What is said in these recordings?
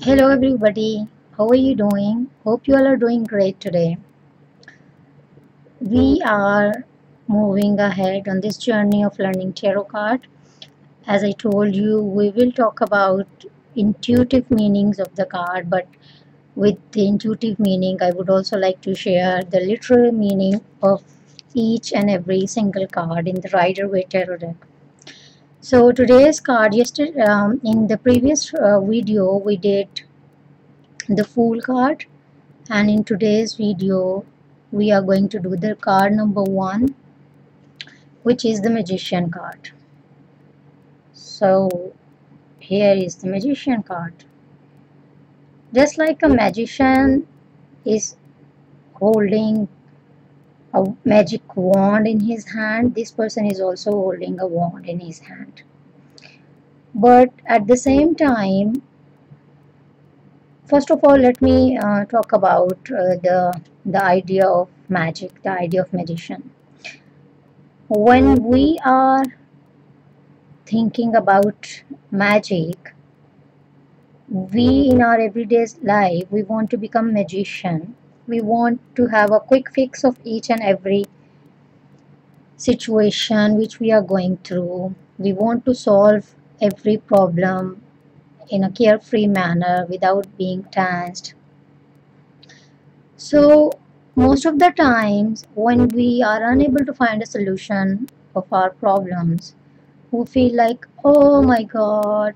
Hello everybody, how are you doing? Hope you all are doing great today. We are moving ahead on this journey of learning tarot card. As I told you, we will talk about intuitive meanings of the card, but with the intuitive meaning, I would also like to share the literal meaning of each and every single card in the Rider Waite Tarot Deck. So today's card, yesterday, in the previous video, we did the Fool card. And in today's video we are going to do the card number 1, which is the Magician card. So here is the Magician card. Just like a magician is holding a magic wand in his hand, this person is also holding a wand in his hand. But at the same time, first of all, let me talk about the idea of magic, the idea of magician. When we are thinking about magic, we in our everyday life, we want to become magician. We want to have a quick fix of each and every situation which we are going through. We want to solve every problem in a carefree manner without being tensed. So most of the times when we are unable to find a solution of our problems, we feel like, oh my god,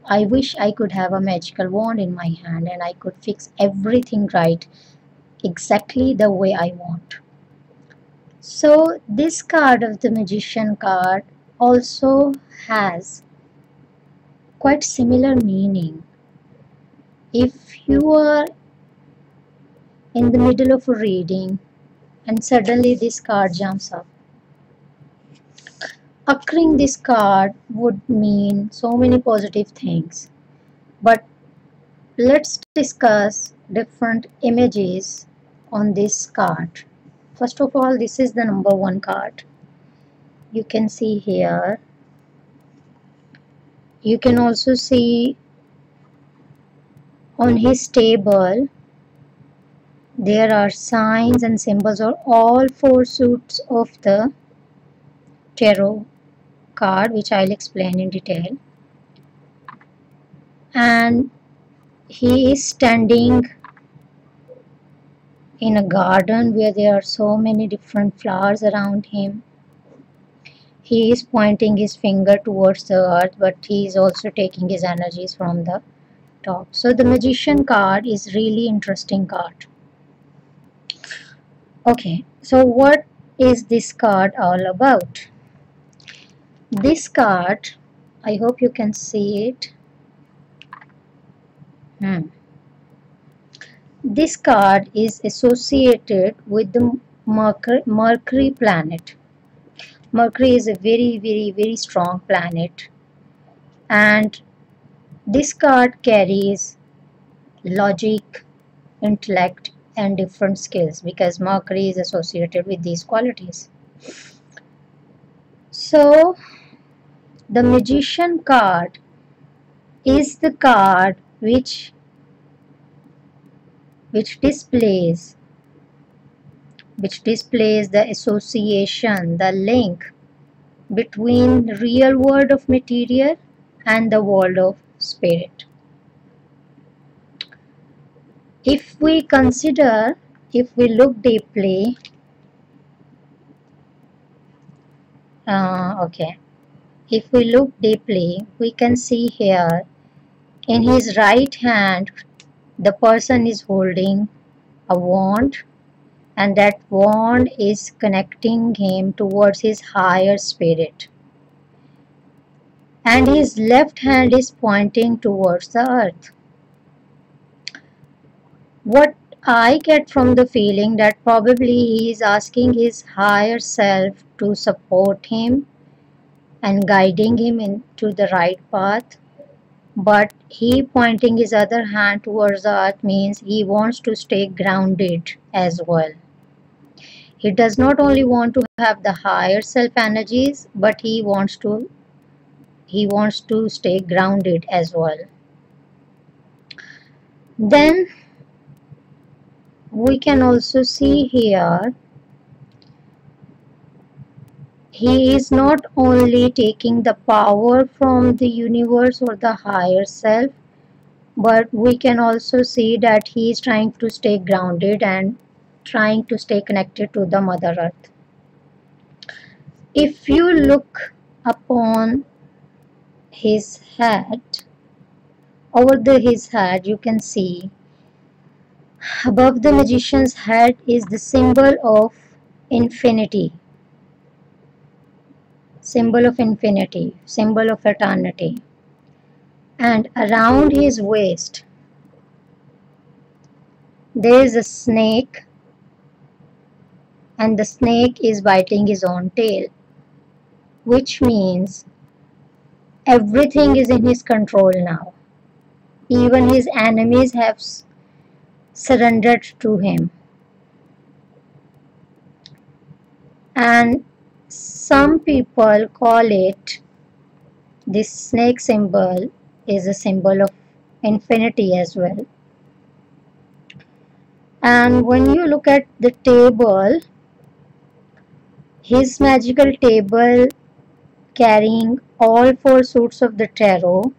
I wish I could have a magical wand in my hand and I could fix everything right exactly the way I want. So this card of the Magician card also has quite similar meaning. If you are in the middle of a reading and suddenly this card jumps up, occurring this card would mean so many positive things. But let's discuss different images on this card. First of all, this is the number 1 card. You can see here. You can also see on his table there are signs and symbols of all 4 suits of the tarot card, which I'll explain in detail. And he is standing in a garden where there are so many different flowers around him. He is pointing his finger towards the earth, but he is also taking his energies from the top. So the Magician card is really interesting card. Okay, so what is this card all about? This card, I hope you can see it. This card is associated with the Mercury planet. Mercury is a very strong planet, and this card carries logic, intellect, and different skills because Mercury is associated with these qualities. So the Magician card is the card which displays the association, the link between the real world of material and the world of spirit. If we consider, if we look deeply, if we look deeply, we can see here in his right hand, the person is holding a wand, and that wand is connecting him towards his higher spirit. And his left hand is pointing towards the earth. What I get from the feeling that probably he is asking his higher self to support him and guiding him into the right path. But he pointing his other hand towards the earth means he wants to stay grounded as well. He does not only want to have the higher self energies, but he wants to stay grounded as well. Then we can also see here, he is not only taking the power from the universe or the higher self, but we can also see that he is trying to stay grounded and trying to stay connected to the Mother Earth. If you look upon his head, his head, you can see above the magician's head is the symbol of infinity, symbol of infinity, symbol of eternity. And around his waist there is a snake, and the snake is biting his own tail, which means everything is in his control now. Even his enemies have surrendered to him. And some people call it, this snake symbol is a symbol of infinity as well. And when you look at the table, his magical table carrying all four suits of the tarot,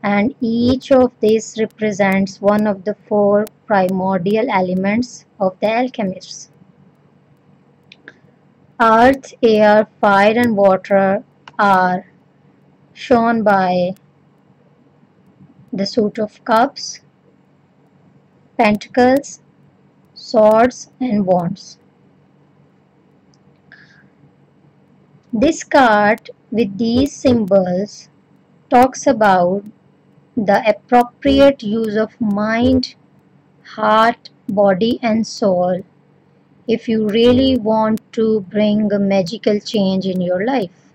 and each of these represents one of the four primordial elements of the alchemists. Earth, air, fire and water are shown by the suit of cups, pentacles, swords and wands. This card with these symbols talks about the appropriate use of mind, heart, body and soul if you really want to bring a magical change in your life.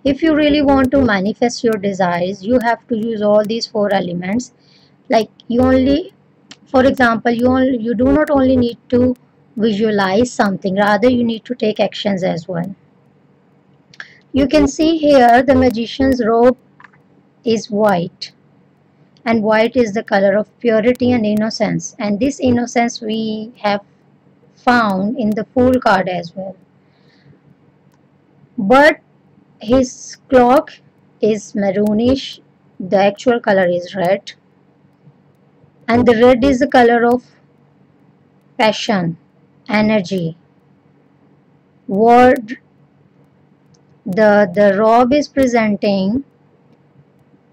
If you really want to manifest your desires, you have to use all these four elements. Like for example, you do not only need to visualize something, rather you need to take actions as well. You can see here the magician's robe is white, and white is the color of purity and innocence, and this innocence we have found in the Fool card as well. But his cloak is maroonish, the actual color is red, and the red is the color of passion, energy, word. The robe is presenting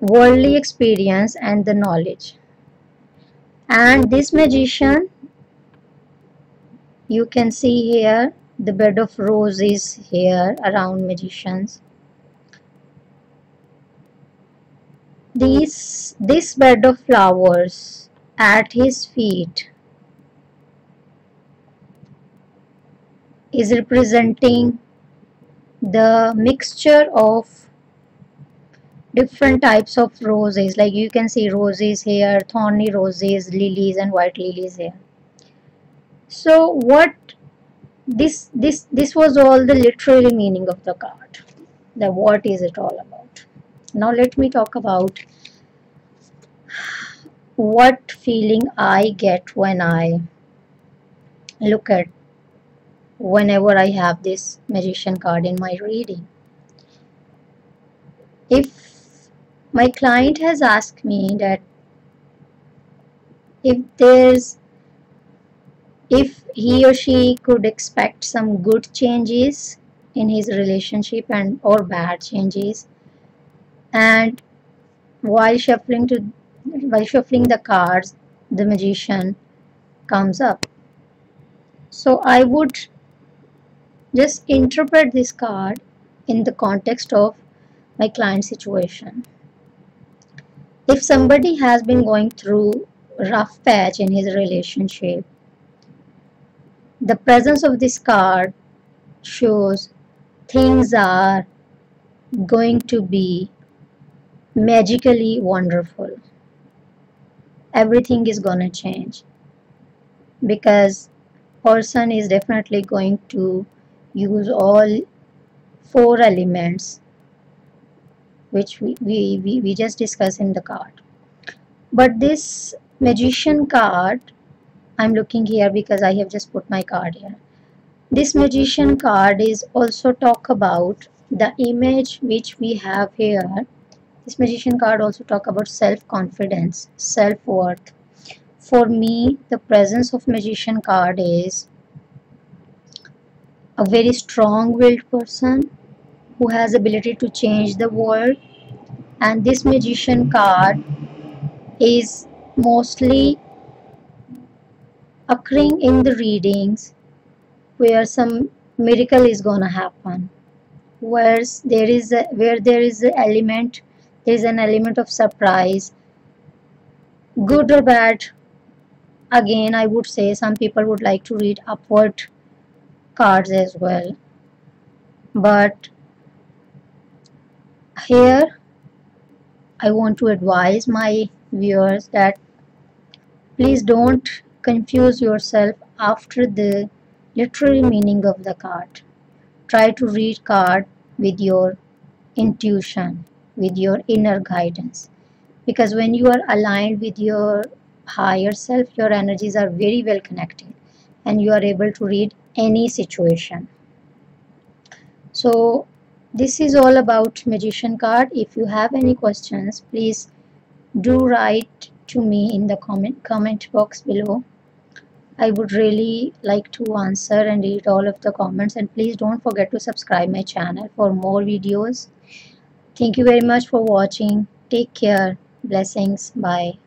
worldly experience and the knowledge. And this magician, you can see here the bed of roses here around magicians. This bed of flowers at his feet is representing the mixture of different types of roses. Like you can see roses here, thorny roses, lilies and white lilies here. So what this was all the literary meaning of the card. The what is it all about? Now let me talk about what feeling I get when I look at, whenever I have this magician card in my reading. If my client has asked me that if he or she could expect some good changes in his relationship and or bad changes, and while shuffling the cards, the magician comes up. So I would just interpret this card in the context of my client situation. If somebody has been going through a rough patch in his relationship, the presence of this card shows things are going to be magically wonderful. Everything is gonna change because person is definitely going to use all four elements which we just discussed in the card. But this Magician card, I'm looking here because I have just put my card here. This Magician card is also talk about the image which we have here. This Magician card also talk about self-confidence, self-worth. For me, the presence of Magician card is a very strong-willed person who has ability to change the world, and this Magician card is mostly occurring in the readings where some miracle is gonna happen, where there is an element, there is an element of surprise, good or bad. Again, I would say some people would like to read upward cards as well, but here I want to advise my viewers that please don't confuse yourself after the literal meaning of the card. Try to read card with your intuition, with your inner guidance, because when you are aligned with your higher self, your energies are very well connected and you are able to read any situation. So this is all about Magician card. If you have any questions, please do write to me in the comment box below. I would really like to answer and read all of the comments, and please don't forget to subscribe my channel for more videos. Thank you very much for watching. Take care. Blessings. Bye.